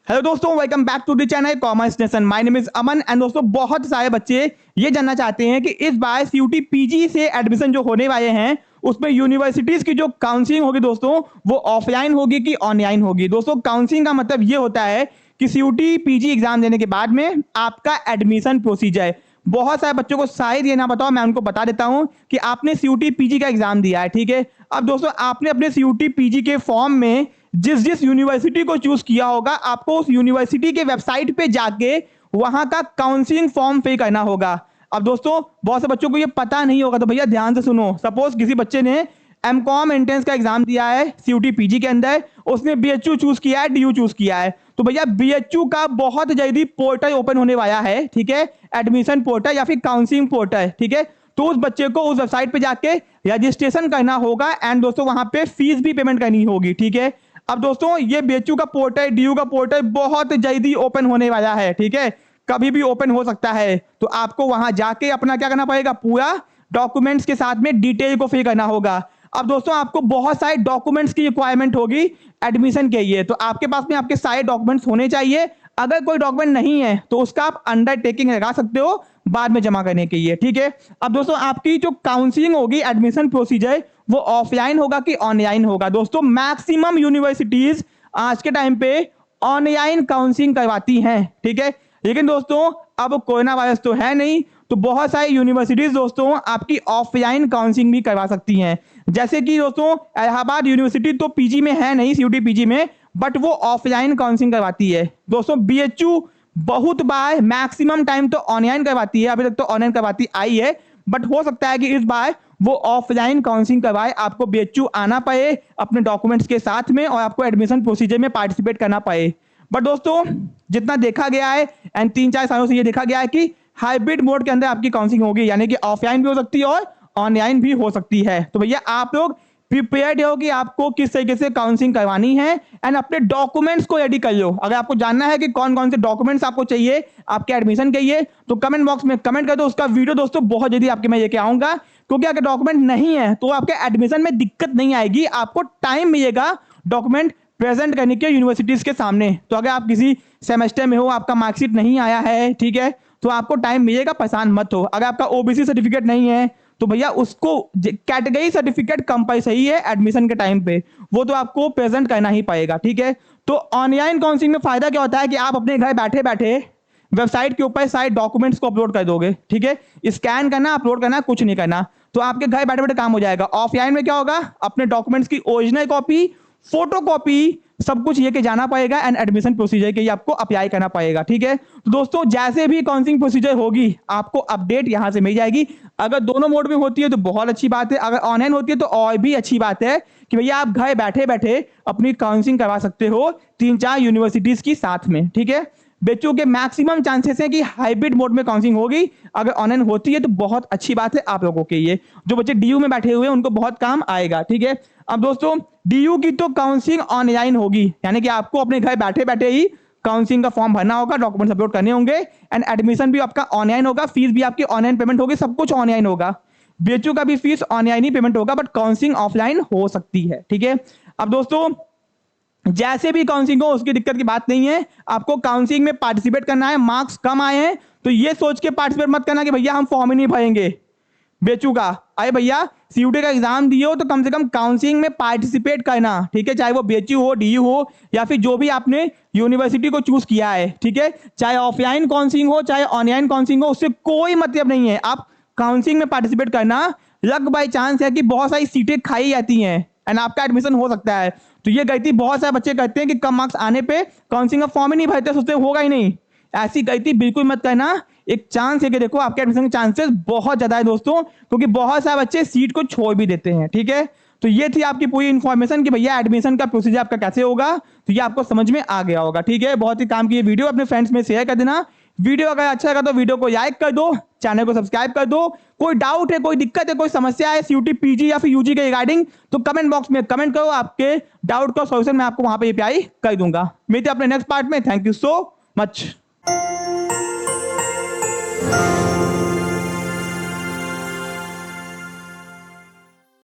Hello दोस्तों, welcome back to the channel commerce nation. My name is Aman and दोस्तों बहुत सारे बच्चे ये जानना चाहते हैं कि इस बार सीयूटी पीजी से एडमिशन जो होने वाले हैं उसमें यूनिवर्सिटीज की जो काउंसलिंग होगी दोस्तों वो ऑफलाइन होगी कि ऑनलाइन होगी। दोस्तों काउंसलिंग का मतलब ये होता है कि सीयूटी पीजी एग्जाम देने के बाद में आपका एडमिशन प्रोसीजर। बहुत सारे बच्चों को शायद ये ना बताओ, मैं उनको बता देता हूं कि आपने सीयूटी पीजी का एग्जाम दिया है, ठीक है। अब दोस्तों आपने अपने सीयूटी पीजी के फॉर्म में जिस जिस यूनिवर्सिटी को चूज किया होगा आपको उस यूनिवर्सिटी के वेबसाइट पे जाके वहां का काउंसलिंग फॉर्म फिल करना होगा। अब दोस्तों बहुत से बच्चों को ये पता नहीं होगा, तो भैया ध्यान से सुनो। सपोज किसी बच्चे ने एमकॉम एंट्रेंस का एग्जाम दिया है सीयूटी पीजी के अंदर, उसने बीएचयू चूज किया है, डीयू चूज किया है, तो भैया बीएचयू का बहुत जल्दी पोर्टल ओपन होने वाला है, ठीक है, एडमिशन पोर्टल या फिर काउंसलिंग पोर्टल, ठीक है। तो उस बच्चे को उस वेबसाइट पे जाके रजिस्ट्रेशन करना होगा एंड दोस्तों वहां पे फीस भी पेमेंट करनी होगी, ठीक है। अब दोस्तों ये बीएचयू का पोर्टल, डीयू का पोर्टल बहुत जल्दी ओपन होने वाला है, ठीक है, कभी भी ओपन हो सकता है। तो आपको वहां जाके अपना क्या करना पड़ेगा, पूरा डॉक्यूमेंट्स के साथ में डिटेल को फिल करना होगा। अब दोस्तों आपको बहुत सारे डॉक्यूमेंट्स की रिक्वायरमेंट होगी एडमिशन के लिए, तो आपके पास में आपके सारे डॉक्यूमेंट्स होने चाहिए। अगर कोई डॉक्यूमेंट नहीं है तो उसका आप अंडरटेकिंग लगा सकते हो बाद में जमा करने के लिए, ठीक है। अब दोस्तों आपकी जो काउंसलिंग होगी, एडमिशन प्रोसीजर, वो ऑफलाइन होगा कि ऑनलाइन होगा। दोस्तों मैक्सिमम यूनिवर्सिटीज आज के टाइम पे ऑनलाइन काउंसलिंग करवाती हैं, ठीक है। लेकिन दोस्तों अब कोरोना वायरस तो है नहीं, तो बहुत सारी यूनिवर्सिटीज दोस्तों आपकी ऑफलाइन काउंसलिंग भी करवा सकती हैं। जैसे कि दोस्तों इलाहाबाद यूनिवर्सिटी तो पीजी में है नहीं, सीयूटी पीजी में, बट वो ऑफलाइन काउंसलिंग करवाती है। दोस्तों बीएचयू बहुत बार मैक्सिमम टाइम तो ऑनलाइन करवाती है, अभी तक तो ऑनलाइन करवाती आई है, बट हो सकता है कि इस बार वो ऑफलाइन काउंसलिंग करवाए। आपको बीएचयू आना पड़े अपने डॉक्यूमेंट्स के साथ में और आपको एडमिशन प्रोसीजर में पार्टिसिपेट करना पड़े। बट दोस्तों जितना देखा गया है एंड 3-4 सालों से ये देखा गया है कि हाइब्रिड मोड के अंदर आपकी काउंसलिंग होगी, यानी कि ऑफलाइन भी हो सकती है और ऑनलाइन भी हो सकती है। तो भैया आप लोग प्रिपेयर्ड हो कि आपको किस तरीके से काउंसलिंग करवानी है एंड अपने डॉक्यूमेंट्स को रेडी कर लो। अगर आपको जानना है कि कौन कौन से डॉक्यूमेंट्स आपको चाहिए आपके एडमिशन के लिए, तो कमेंट बॉक्स में कमेंट कर दो। उसका वीडियो दोस्तों बहुत जल्दी आपके मैं लेके आऊंगा, क्योंकि अगर डॉक्यूमेंट नहीं है तो आपके एडमिशन में दिक्कत नहीं आएगी, आपको टाइम मिलेगा डॉक्यूमेंट प्रेजेंट करने के यूनिवर्सिटीज के सामने। तो अगर आप किसी सेमेस्टर में हो, आपका मार्कशीट नहीं आया है, ठीक है, तो आपको टाइम मिलेगा, परेशान मत हो। अगर आपका ओबीसी सर्टिफिकेट नहीं है तो भैया उसको कैटेगरी सर्टिफिकेट कंपलसरी है एडमिशन के टाइम पे, वो तो आपको प्रेजेंट करना ही पड़ेगा, ठीक है। तो ऑनलाइन काउंसलिंग में फायदा क्या होता है कि आप अपने घर बैठे बैठे वेबसाइट के ऊपर सारे डॉक्यूमेंट्स को अपलोड कर दोगे, ठीक है, स्कैन करना, अपलोड करना, कुछ नहीं करना, तो आपके घर बैठे बैठे काम हो जाएगा। ऑफलाइन में क्या होगा, अपने डॉक्यूमेंट्स की ओरिजिनल कॉपी, फोटो कॉपी, सब कुछ लेके जाना पड़ेगा एंड एडमिशन प्रोसीजर के लिए आपको अप्लाई करना पड़ेगा, ठीक है। तो दोस्तों जैसे भी काउंसलिंग प्रोसीजर होगी आपको अपडेट यहां से मिल जाएगी। अगर दोनों मोड में होती है तो बहुत अच्छी बात है, अगर ऑनलाइन होती है तो और भी अच्छी बात है कि भैया आप घर बैठे बैठे अपनी काउंसलिंग करवा सकते हो 3-4 यूनिवर्सिटीज की साथ में, ठीक है। बच्चों के मैक्सिमम चांसेस है कि हाइब्रिड मोड में काउंसलिंग होगी। अगर ऑनलाइन होती है तो बहुत अच्छी बात है आप लोगों के लिए। जो बच्चे डीयू में बैठे हुए हैं उनको बहुत काम आएगा, ठीक है। अब दोस्तों डीयू की तो काउंसलिंग ऑनलाइन होगी, यानी कि आपको अपने घर बैठे बैठे ही काउंसलिंग का फॉर्म भरना होगा, डॉक्यूमेंट्स अपलोड करने होंगे एंड एडमिशन भी आपका ऑनलाइन होगा, फीस भी आपकी ऑनलाइन पेमेंट होगी, सब कुछ ऑनलाइन होगा। बीएचयू का भी फीस ऑनलाइन ही पेमेंट होगा, बट काउंसलिंग ऑफलाइन हो सकती है, ठीक है। अब दोस्तों जैसे भी काउंसलिंग हो उसकी दिक्कत की बात नहीं है, आपको काउंसलिंग में पार्टिसिपेट करना है। मार्क्स कम आए हैं तो ये सोच के पार्टिसिपेट मत करना कि भैया हम फॉर्म ही नहीं भरेंगे बेचू का। अरे भैया सीयूटी का एग्जाम दिए हो तो कम से कम काउंसलिंग में पार्टिसिपेट करना, ठीक है, चाहे वो बीएचयू हो, डीयू हो या फिर जो भी आपने यूनिवर्सिटी को चूज किया है, ठीक है। चाहे ऑफलाइन काउंसलिंग हो चाहे ऑनलाइन काउंसलिंग हो, उससे कोई मतलब नहीं है, आप काउंसलिंग में पार्टिसिपेट करना। लक बाई चांस है कि बहुत सारी सीटें खाई जाती हैं एंड आपका एडमिशन हो सकता है। तो ये गलती बहुत सारे बच्चे करते हैं कि कम मार्क्स आने पे काउंसलिंग का फॉर्म ही नहीं भरते, सोचते होगा ही नहीं। ऐसी गलती बिल्कुल मत करना। एक चांस है कि देखो आपके एडमिशन के चांसेस बहुत ज्यादा है दोस्तों, क्योंकि बहुत सारे बच्चे सीट को छोड़ भी देते हैं, ठीक है। तो ये थी आपकी पूरी इन्फॉर्मेशन कि भैया एडमिशन का प्रोसीजर आपका कैसे होगा, तो ये आपको समझ में आ गया होगा, ठीक है। बहुत ही काम की ये वीडियो अपने फ्रेंड्स में शेयर कर देना। वीडियो अगर अच्छा लगा तो वीडियो को लाइक कर दो, चैनल को सब्सक्राइब कर दो। कोई डाउट है, कोई दिक्कत है, कोई समस्या है सीयूटी पीजी या फिर यूजी के रिगार्डिंग, तो कमेंट बॉक्स में कमेंट करो, आपके डाउट का सॉल्यूशन मैं आपको वहां पे रिप्लाई कर दूंगा। मिलते हैं अपने नेक्स्ट पार्ट में। Thank you so much.